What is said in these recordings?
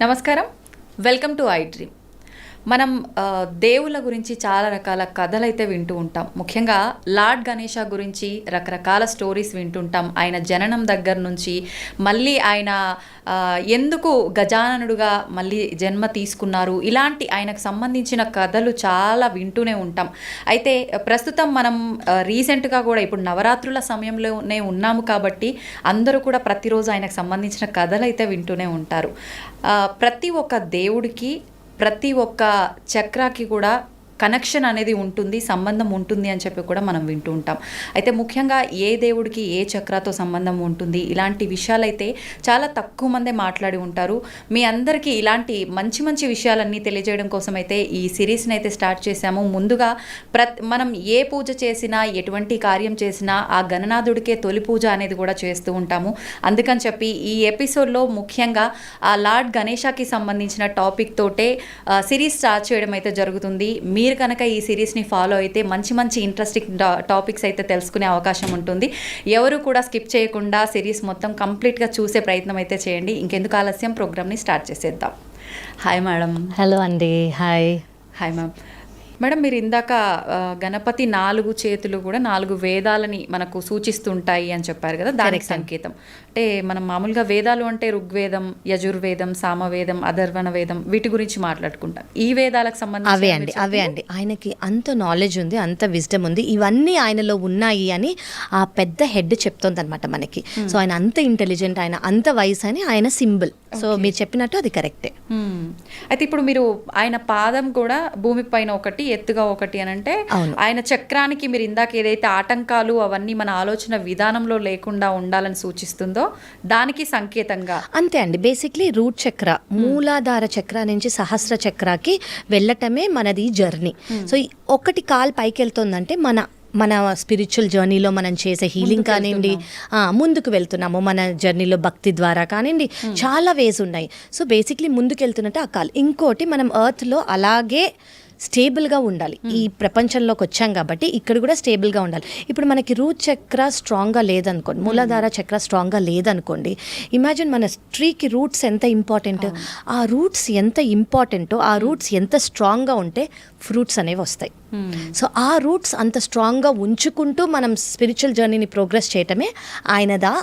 నమస్కారం, welcome to I dream. మనం దేవుళ్ళ గురించి చాలా రకాల కథలు అయితే వింటూ ఉంటాం. ముఖ్యంగా లార్డ్ గణేష గురించి రకరకాల స్టోరీస్ వింటుంటాం. ఆయన జననం దగ్గర నుంచి మళ్ళీ ఆయన ఎందుకు గజాననుడుగా మళ్ళీ జన్మ తీసుకున్నారు, ఇలాంటి ఆయనకు సంబంధించిన కథలు చాలా వింటూనే ఉంటాం. అయితే ప్రస్తుతం మనం రీసెంట్గా కూడా ఇప్పుడు నవరాత్రుల సమయంలోనే ఉన్నాము కాబట్టి అందరూ కూడా ప్రతిరోజు ఆయనకు సంబంధించిన కథలు అయితే వింటూనే ఉంటారు. ప్రతి ఒక్క దేవుడికి ప్రతి ఒక్క చక్రాకి కూడా కనెక్షన్ అనేది ఉంటుంది, సంబంధం ఉంటుంది అని చెప్పి కూడా మనం వింటూ ఉంటాం. అయితే ముఖ్యంగా ఏ దేవుడికి ఏ చక్రాతో సంబంధం ఉంటుంది, ఇలాంటి విషయాలైతే చాలా తక్కువ మందే మాట్లాడి ఉంటారు. మీ అందరికీ ఇలాంటి మంచి మంచి విషయాలన్నీ తెలియజేయడం కోసం అయితే ఈ సిరీస్ని అయితే స్టార్ట్ చేశాము. ముందుగా మనం ఏ పూజ చేసినా, ఎటువంటి కార్యం చేసినా ఆ గణనాథుడికే తొలి పూజ అనేది కూడా చేస్తూ ఉంటాము. అందుకని చెప్పి ఈ ఎపిసోడ్లో ముఖ్యంగా ఆ లార్డ్ గణేషకి సంబంధించిన టాపిక్ తోటే సిరీస్ స్టార్ట్ చేయడం అయితే జరుగుతుంది. మీరు కనుక ఈ సిరీస్ని ఫాలో అయితే మంచి మంచి ఇంట్రెస్టింగ్ టాపిక్స్ అయితే తెలుసుకునే అవకాశం ఉంటుంది. ఎవరు కూడా స్కిప్ చేయకుండా సిరీస్ మొత్తం కంప్లీట్గా చూసే ప్రయత్నం అయితే చేయండి. ఇంకెందుకు ఆలస్యం, ప్రోగ్రామ్ని స్టార్ట్ చేసేద్దాం. Hi madam. హలో అండి. హాయ్. Hi ma'am. మేడం, మీరు ఇందాక గణపతి 4 చేతులు కూడా 4 వేదాలని మనకు సూచిస్తుంటాయి అని చెప్పారు కదా, దానికి సంకేతం. అంటే మనం మామూలుగా వేదాలు అంటే ఋగ్వేదం, యజుర్వేదం, సామవేదం, అథర్వణ వేదం, వీటి గురించి మాట్లాడుకుంటాం. ఈ వేదాలకు సంబంధించి అవే అండి ఆయనకి అంత నాలెడ్జ్ ఉంది, అంత విజ్డమ్ ఉంది, ఇవన్నీ ఆయనలో ఉన్నాయి అని ఆ పెద్ద హెడ్ చెప్తోంది అనమాట మనకి. సో ఆయన అంత ఇంటెలిజెంట్, ఆయన అంత వైస్ అని ఆయన సింబల్. సో మీరు చెప్పినట్టు అది కరెక్టే. అయితే ఇప్పుడు మీరు ఆయన పాదం కూడా భూమి పైన ఒకటి, ఎత్తుగా ఒకటి అని అంటే ఆయన చక్రానికి మీరు ఇందాక ఏదైతే ఆటంకాలు అవన్నీ మన ఆలోచన విధానంలో లేకుండా ఉండాలని సూచిస్తుందో దానికి సంకేతంగా అంతే అండి. బేసిక్లీ రూట్ చక్ర, మూలాధార చక్ర నుంచి సహస్ర చక్రాకి వెళ్ళటమే మనది జర్నీ. సో ఒకటి కాల్ పైకి వెళ్తుందంటే మన స్పిరిచువల్ జర్నీలో మనం చేసే హీలింగ్ కానివ్వండి, ముందుకు వెళ్తున్నాము మన జర్నీలో భక్తి ద్వారా కానివ్వండి, చాలా వేస్ ఉన్నాయి. సో బేసిక్లీ ముందుకు వెళ్తున్నట్టు ఆ కాల్. ఇంకోటి, మనం ఎర్త్లో అలాగే స్టేబుల్గా ఉండాలి. ఈ ప్రపంచంలోకి వచ్చాం కాబట్టి ఇక్కడ కూడా స్టేబుల్గా ఉండాలి. ఇప్పుడు మనకి రూట్ చక్ర స్ట్రాంగ్గా లేదనుకోండి, మూలాధార చక్ర స్ట్రాంగ్గా లేదనుకోండి, ఇమాజిన్ మన ట్రీకి రూట్స్ ఎంత ఇంపార్టెంట్. ఆ రూట్స్ ఎంత ఇంపార్టెంటో, ఆ రూట్స్ ఎంత స్ట్రాంగ్గా ఉంటే ఫ్రూట్స్ అనేవి వస్తాయి. సో ఆ రూట్స్ అంత స్ట్రాంగ్గా ఉంచుకుంటూ మనం స్పిరిచువల్ జర్నీని ప్రోగ్రెస్ చేయటమే ఆయనదా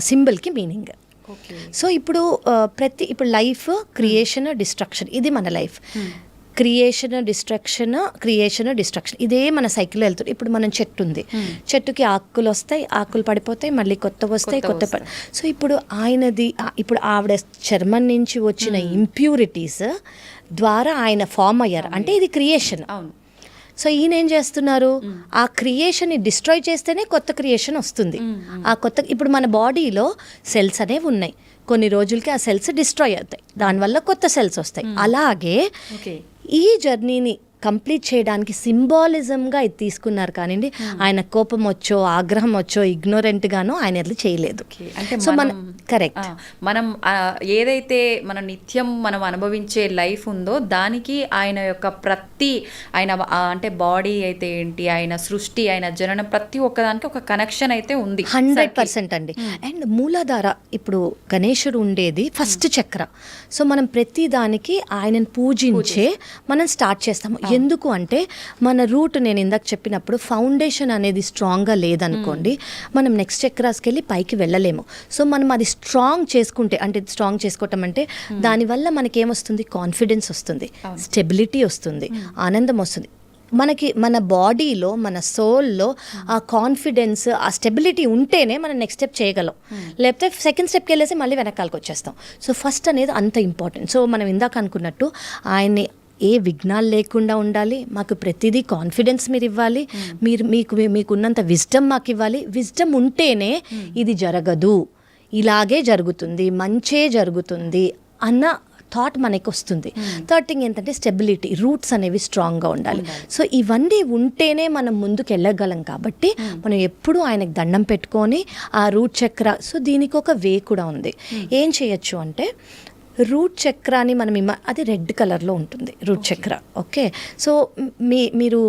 సింబల్కి మీనింగ్. సో ఇప్పుడు ఇప్పుడు లైఫ్, క్రియేషన్, డిస్ట్రక్షన్, ఇది మన లైఫ్. క్రియేషన్, డిస్ట్రక్షన్ ఇదే మన సైకిల్లో వెళ్తుంది. ఇప్పుడు మనం చెట్టు ఉంది, చెట్టుకి ఆకులు వస్తాయి, ఆకులు పడిపోతాయి, మళ్ళీ కొత్త వస్తాయి. సో ఇప్పుడు ఇప్పుడు ఆవిడ చర్మం నుంచి వచ్చిన ఇంప్యూరిటీస్ ద్వారా ఆయన ఫామ్ అయ్యారు, అంటే ఇది క్రియేషన్. సో ఈయన ఏం చేస్తున్నారు, ఆ క్రియేషన్ని డిస్ట్రాయ్ చేస్తేనే కొత్త క్రియేషన్ వస్తుంది. ఆ కొత్త, ఇప్పుడు మన బాడీలో సెల్స్ అనేవి ఉన్నాయి, కొన్ని రోజులకి ఆ సెల్స్ డిస్ట్రాయ్ అవుతాయి, దానివల్ల కొత్త సెల్స్ వస్తాయి. అలాగే ఈ జర్నీని కంప్లీట్ చేయడానికి సింబాలిజంగా ఇది తీసుకున్నారు. కానివ్వండి, ఆయన కోపం వచ్చో, ఆగ్రహం వచ్చో, ఇగ్నోరెంట్గానో ఆయన అది చేయలేదు. సో మనం కరెక్ట్, మనం ఏదైతే మన నిత్యం మనం అనుభవించే లైఫ్ ఉందో దానికి ఆయన యొక్క ఆయన అంటే బాడీ అయితే ఏంటి, ఆయన సృష్టి, ఆయన జననం, ప్రతి ఒక్కదానికి ఒక కనెక్షన్ అయితే ఉంది 100% అండి. అండ్ మూలాధార, ఇప్పుడు గణేశుడు ఉండేది ఫస్ట్ చక్ర. సో మనం ప్రతి దానికి ఆయనను పూజించే మనం స్టార్ట్ చేస్తాము. ఎందుకు అంటే మన రూట్, నేను ఇందాక చెప్పినప్పుడు ఫౌండేషన్ అనేది స్ట్రాంగ్గా లేదనుకోండి, మనం నెక్స్ట్ చక్రాస్కి వెళ్ళి పైకి వెళ్ళలేము. సో మనం అది స్ట్రాంగ్ చేసుకుంటే, అంటే స్ట్రాంగ్ చేసుకోవటం అంటే దానివల్ల మనకేమొస్తుంది, కాన్ఫిడెన్స్ వస్తుంది, స్టెబిలిటీ వస్తుంది, ఆనందం వస్తుంది. మన బాడీలో, మన సోల్లో ఆ కాన్ఫిడెన్స్, ఆ స్టెబిలిటీ ఉంటేనే మనం నెక్స్ట్ స్టెప్ చేయగలం. లేకపోతే సెకండ్ స్టెప్కి వెళ్ళేసి మళ్ళీ వెనకాలకు వచ్చేస్తాం. సో ఫస్ట్ అనేది అంత ఇంపార్టెంట్. సో మనం ఇందాక అనుకున్నట్టు ఆయన్ని ఏ విఘ్నాలు లేకుండా ఉండాలి, మాకు ప్రతిదీ కాన్ఫిడెన్స్ మీరు ఇవ్వాలి, మీకున్నంత విజ్డమ్ మాకు ఇవ్వాలి. విజ్డమ్ ఉంటేనే ఇది జరగదు, ఇలాగే జరుగుతుంది, మంచే జరుగుతుంది అన్న థాట్ మనకి వస్తుంది. థర్డ్ థింగ్ ఏంటంటే స్టెబిలిటీ, రూట్స్ అనేవి స్ట్రాంగ్గా ఉండాలి. సో ఇవన్నీ ఉంటేనే మనం ముందుకు వెళ్ళగలం. కాబట్టి మనం ఎప్పుడూ ఆయనకు దండం పెట్టుకొని ఆ రూట్ చక్ర, సో దీనికి ఒక వే కూడా ఉంది. ఏం చేయొచ్చు అంటే, రూట్ చక్రాన్ని మనం అది రెడ్ కలర్లో ఉంటుంది రూట్ చక్ర. ఓకే, సో మీరు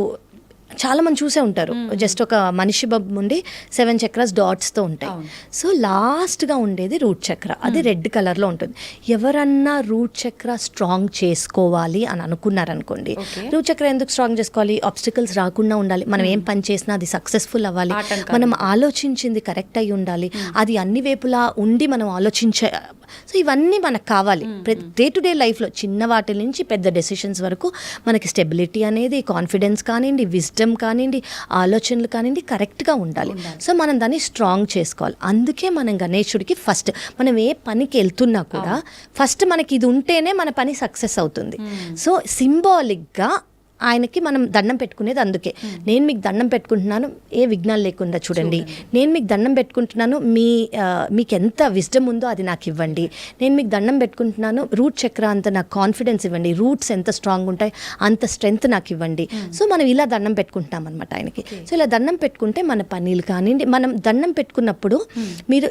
చాలా మంది చూసే ఉంటారు, జస్ట్ ఒక మనిషి బొమ్మ ఉండి 7 చక్రాస్ డాట్స్తో ఉంటాయి. సో లాస్ట్గా ఉండేది రూట్ చక్ర, అది రెడ్ కలర్లో ఉంటుంది. ఎవరన్నా రూట్ చక్ర స్ట్రాంగ్ చేసుకోవాలి అని అనుకున్నారనుకోండి, రూట్ చక్ర ఎందుకు స్ట్రాంగ్ చేసుకోవాలి? ఆబ్స్టికల్స్ రాకుండా ఉండాలి, మనం ఏం పని చేసినా అది సక్సెస్ఫుల్ అవ్వాలి, మనం ఆలోచించింది కరెక్ట్ అయి ఉండాలి, అది అన్ని వైపులా ఉండి మనం సో ఇవన్నీ మనకు కావాలి డే టు డే లైఫ్లో. చిన్న వాటి నుంచి పెద్ద డెసిషన్స్ వరకు మనకి స్టెబిలిటీ అనేది, కాన్ఫిడెన్స్ కానివ్వండి, విజ్డమ్ కానివ్వండి, ఆలోచనలు కానివ్వండి కరెక్ట్గా ఉండాలి. సో మనం దాన్ని స్ట్రాంగ్ చేసుకోవాలి. అందుకే మనం గణేశుడికి ఫస్ట్, మనం ఏ పనికి వెళ్తున్నా కూడా ఫస్ట్ మనకి ఇది ఉంటేనే మన పని సక్సెస్ అవుతుంది. సో సింబాలిక్గా ఆయనకి మనం దండం పెట్టుకునేది అందుకే. నేను మీకు దండం పెట్టుకుంటున్నాను, ఏ విఘ్నాలు లేకుండా చూడండి. నేను మీకు దండం పెట్టుకుంటున్నాను, మీకు ఎంత విజ్డమ్ ఉందో అది నాకు ఇవ్వండి. నేను మీకు దండం పెట్టుకుంటున్నాను, రూట్ చక్ర అంత నాకు కాన్ఫిడెన్స్ ఇవ్వండి, రూట్స్ ఎంత స్ట్రాంగ్ ఉంటాయి అంత స్ట్రెంగ్త్ నాకు ఇవ్వండి. సో మనం ఇలా దండం పెట్టుకుంటున్నాం అనమాట ఆయనకి. సో ఇలా దండం పెట్టుకుంటే మన పనీలు కానివ్వండి, మనం దండం పెట్టుకున్నప్పుడు మీరు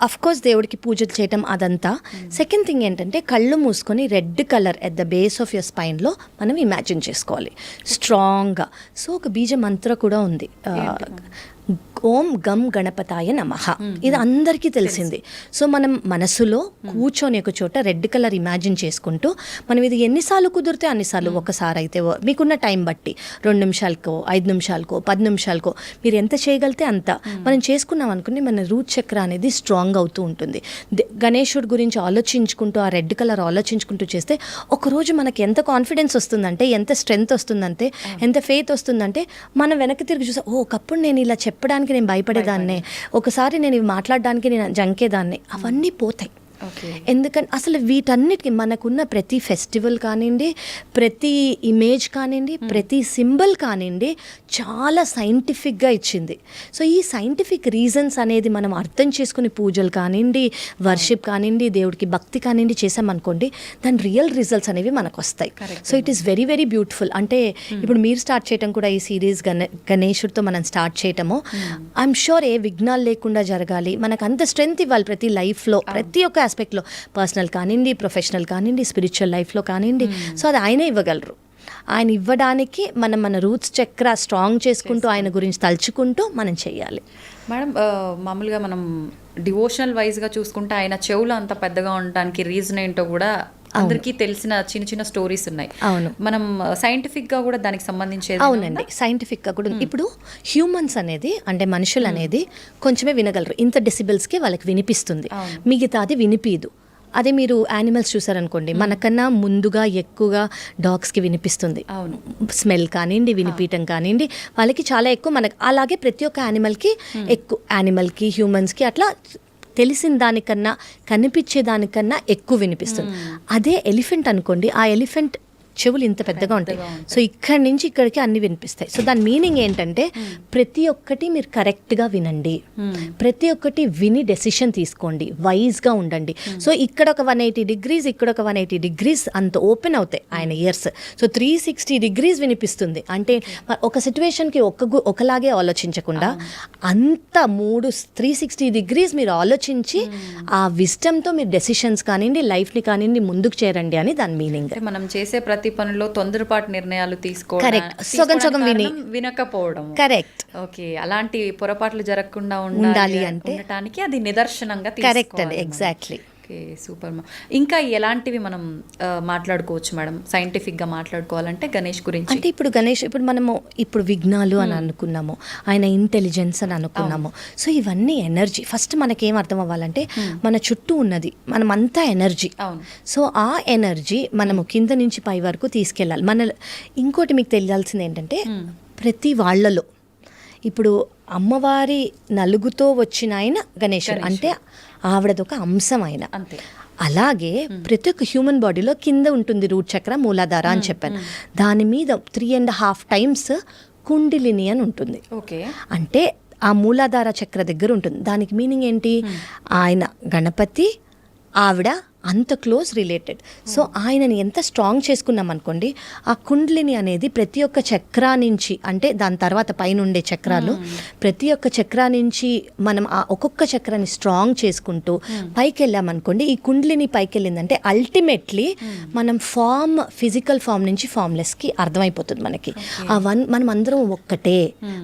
అఫ్ కోర్స్ దేవుడికి పూజలు చేయటం అదంతా. సెకండ్ థింగ్ ఏంటంటే కళ్ళు మూసుకొని red colour at the base of your స్పైన్లో మనం ఇమాజిన్ చేసుకోవాలి స్ట్రాంగ్గా. సో ఒక బీజ మంత్ర కూడా ఉంది, ఓం గం గణపతాయ నమః. ఇది అందరికీ తెలిసింది. సో మనం మనసులో కూర్చొని ఒక చోట రెడ్ కలర్ ఇమాజిన్ చేసుకుంటూ మనం ఇది ఎన్నిసార్లు కుదిరితే అన్నిసార్లు, ఒకసారి అయితే మీకున్న టైం బట్టి 2 నిమిషాలకో 5 నిమిషాలకో 10 నిమిషాలకో మీరు ఎంత చేయగలితే అంత మనం చేసుకున్నాం అనుకుని మన రూట్ చక్ర అనేది స్ట్రాంగ్ అవుతూ ఉంటుంది. గణేశుడి గురించి ఆలోచించుకుంటూ, ఆ రెడ్ కలర్ ఆలోచించుకుంటూ చేస్తే ఒకరోజు మనకి ఎంత కాన్ఫిడెన్స్ వస్తుందంటే, ఎంత స్ట్రెంగ్త్ వస్తుందంటే, ఎంత ఫెయిత్ వస్తుందంటే, మనం వెనక్కి తిరిగి చూస్తే ఒకప్పుడు నేను ఇలా చెప్పడానికి నేను భయపడేదాన్నే, ఒకసారి నేను ఇవి మాట్లాడడానికి నేను జంకేదాన్ని, అవన్నీ పోతాయి. ఎందుకంటే అసలు వీటన్నిటికీ మనకున్న ప్రతి ఫెస్టివల్ కానివ్వండి, ప్రతి ఇమేజ్ కానివ్వండి, ప్రతి సింబల్ కానివ్వండి చాలా సైంటిఫిక్గా ఇచ్చింది. సో ఈ సైంటిఫిక్ రీజన్స్ అనేది మనం అర్థం చేసుకుని పూజలు కానివ్వండి, వర్షిప్ కానివ్వండి, దేవుడికి భక్తి కానివ్వండి చేసామనుకోండి, దాని రియల్ రిజల్ట్స్ అనేవి మనకు వస్తాయి. So it is very very beautiful. అంటే ఇప్పుడు మీరు స్టార్ట్ చేయటం కూడా ఈ సిరీస్ గణేశుడితో మనం స్టార్ట్ చేయటము, ఐఎమ్ షూర్ ఏ విఘ్నాలు లేకుండా జరగాలి, మనకు అంత స్ట్రెంగ్త్ ఇవ్వాలి ప్రతి లైఫ్లో, ప్రతి ఒక్క ఆస్పెక్ట్లో, పర్సనల్ కానివ్వండి, ప్రొఫెషనల్ కానివ్వండి, స్పిరిచువల్ లైఫ్లో కానివ్వండి. సో అది ఆయనే ఇవ్వగలరు. ఆయన ఇవ్వడానికి మనం మన రూట్స్ చక్ర స్ట్రాంగ్ చేసుకుంటూ ఆయన గురించి తలుచుకుంటూ మనం చేయాలి. మేడం, మామూలుగా మనం డివోషనల్ వైజ్గా చూసుకుంటే ఆయన చెవులు అంత పెద్దగా ఉండడానికి రీజన్ ఏంటో కూడా అందరికీ తెలిసిన చిన్న చిన్న స్టోరీస్ ఉన్నాయి. అవును, మనం సైంటిఫిక్ గా కూడా దానికి సంబంధించేది. అవునండి, సైంటిఫిక్ గా కూడా. ఇప్పుడు హ్యూమన్స్ అనేది, అంటే మనుషులు అనేది కొంచెమే వినగలరు, ఇంత డెసిబెల్స్కి వాళ్ళకి వినిపిస్తుంది, మిగతాది వినిపిదు. అదే మీరు యానిమల్స్ చూసారనుకోండి, మనకన్నా ముందుగా ఎక్కువగా డాగ్స్కి వినిపిస్తుంది స్మెల్ కానివ్వండి, వినిపించడం కానివ్వండి, వాళ్ళకి చాలా ఎక్కువ. మనకి అలాగే ప్రతి ఒక్క యానిమల్కి ఎక్కువ, యానిమల్కి హ్యూమన్స్కి అట్లా తెలిసిన దానికన్నా కనిపించే దానికన్నా ఎక్కువ వినిపిస్తుంది. అదే ఎలిఫెంట్ అనుకోండి, ఆ ఎలిఫెంట్ చెవులు ఇంత పెద్దగా ఉంటాయి. సో ఇక్కడి నుంచి ఇక్కడికి అన్ని వినిపిస్తాయి. సో దాని మీనింగ్ ఏంటంటే ప్రతి ఒక్కటి మీరు కరెక్ట్గా వినండి, ప్రతి ఒక్కటి విని డెసిషన్ తీసుకోండి, వైజ్గా ఉండండి. సో ఇక్కడ ఒక 180 degrees, ఇక్కడ ఒక 180 degrees అంత ఓపెన్ అవుతాయి ఆయన ఇయర్స్. సో 360 degrees వినిపిస్తుంది. అంటే ఒక సిచ్యువేషన్కి ఒకలాగే ఆలోచించకుండా అంత 360 degrees మీరు ఆలోచించి ఆ విజ్డమ్తో మీరు డెసిషన్స్ కానివ్వండి, లైఫ్ని కానివ్వండి ముందుకు చేరండి అని దాని మీనింగ్. మనం చేసే ప్రతి పనిలో తొందరపాటు నిర్ణయాలు తీసుకోవడం, సగం వినకపోవడం. కరెక్ట్. ఓకే, అలాంటి పొరపాట్లు జరగకుండా ఉండాలి అంటే ఉండటానికి అది నిదర్శనంగా. కరెక్ట్ అండి, ఎగ్జాక్ట్లీ. Okay, super. ఇంకా ఎలాంటివి మనం మాట్లాడుకోవచ్చు మేడం సైంటిఫిక్గా మాట్లాడుకోవాలంటే గణేష్ గురించి? అంటే ఇప్పుడు మనము విఘ్నాలు అని అనుకున్నాము, ఆయన ఇంటెలిజెన్స్ అని అనుకున్నాము. సో ఇవన్నీ ఎనర్జీ. ఫస్ట్ మనకేం అర్థం అవ్వాలంటే మన చుట్టూ ఉన్నది మనమంతా ఎనర్జీ. సో ఆ ఎనర్జీ మనము కింద నుంచి పై వరకు తీసుకెళ్ళాలి. ఇంకోటి మీకు తెలియాల్సింది ఏంటంటే ప్రతి వాళ్ళలో ఇప్పుడు అమ్మవారి నలుగుతో వచ్చిన ఆయన గణేశుడు, అంటే ఆవిడదొక అంశం ఆయన. అలాగే ప్రతి ఒక్క హ్యూమన్ బాడీలో కింద ఉంటుంది రూట్ చక్ర, మూలాధార అని చెప్పాను. దాని మీద 3.5 times కుండిలిని అని ఉంటుంది. అంటే ఆ మూలాధార చక్ర దగ్గర ఉంటుంది. దానికి మీనింగ్ ఏంటి? ఆయన గణపతి, ఆవిడ అంత క్లోజ్ రిలేటెడ్. సో ఆయనని ఎంత స్ట్రాంగ్ చేసుకున్నాం అనుకోండి, ఆ కుండ్లిని అనేది ప్రతి ఒక్క చక్రా నుంచి, అంటే దాని తర్వాత పైన ఉండే చక్రాలు, ప్రతి ఒక్క చక్రా నుంచి మనం ఆ ఒక్కొక్క చక్రాన్ని స్ట్రాంగ్ చేసుకుంటూ పైకి వెళ్ళామనుకోండి, ఈ కుండ్లిని పైకి వెళ్ళిందంటే అల్టిమేట్లీ మనం ఫిజికల్ ఫామ్ నుంచి ఫామ్లెస్కి అర్థమైపోతుంది మనకి. మనం అందరం ఒక్కటే,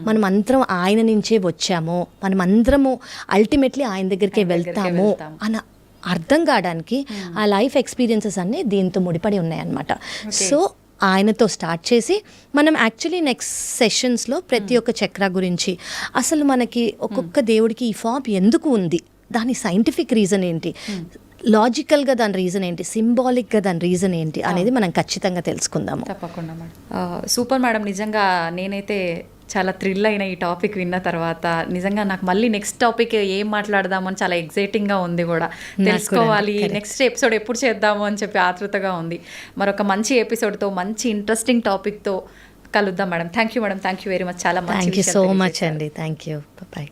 మనం అందరం ఆయన నుంచే వచ్చాము, మనం అందరము అల్టిమేట్లీ ఆయన దగ్గరికే వెళ్తాము అన్న అర్థం కావడానికి ఆ లైఫ్ ఎక్స్పీరియన్సెస్ అన్నీ దీంతో ముడిపడి ఉన్నాయన్నమాట. సో ఆయనతో స్టార్ట్ చేసి మనం యాక్చువల్లీ నెక్స్ట్ సెషన్స్లో ప్రతి ఒక్క చక్ర గురించి, అసలు మనకి ఒక్కొక్క దేవుడికి ఈ ఫామ్ ఎందుకు ఉంది, దాని సైంటిఫిక్ రీజన్ ఏంటి, లాజికల్గా దాని రీజన్ ఏంటి, సింబాలిక్గా దాని రీజన్ ఏంటి అనేది మనం ఖచ్చితంగా తెలుసుకుందాము. తప్పకుండా మేడం. సూపర్ మేడం, నిజంగా నేనైతే చాలా థ్రిల్ అయిన ఈ టాపిక్ విన్న తర్వాత. నిజంగా నాకు మళ్ళీ నెక్స్ట్ టాపిక్ ఏం మాట్లాడదామని చాలా ఎగ్జైటింగ్గా ఉంది కూడా, తెలుసుకోవాలి నెక్స్ట్ ఎపిసోడ్ ఎప్పుడు చేద్దాము అని చెప్పి ఆతృతగా ఉంది. మరొక మంచి ఎపిసోడ్తో మంచి ఇంట్రెస్టింగ్ టాపిక్తో కలుద్దాం madam. Thank you madam, thank you very much. చాలా మంచి థ్యాంక్ యూ సో మచ్ అండి. Thank you. బాయ్.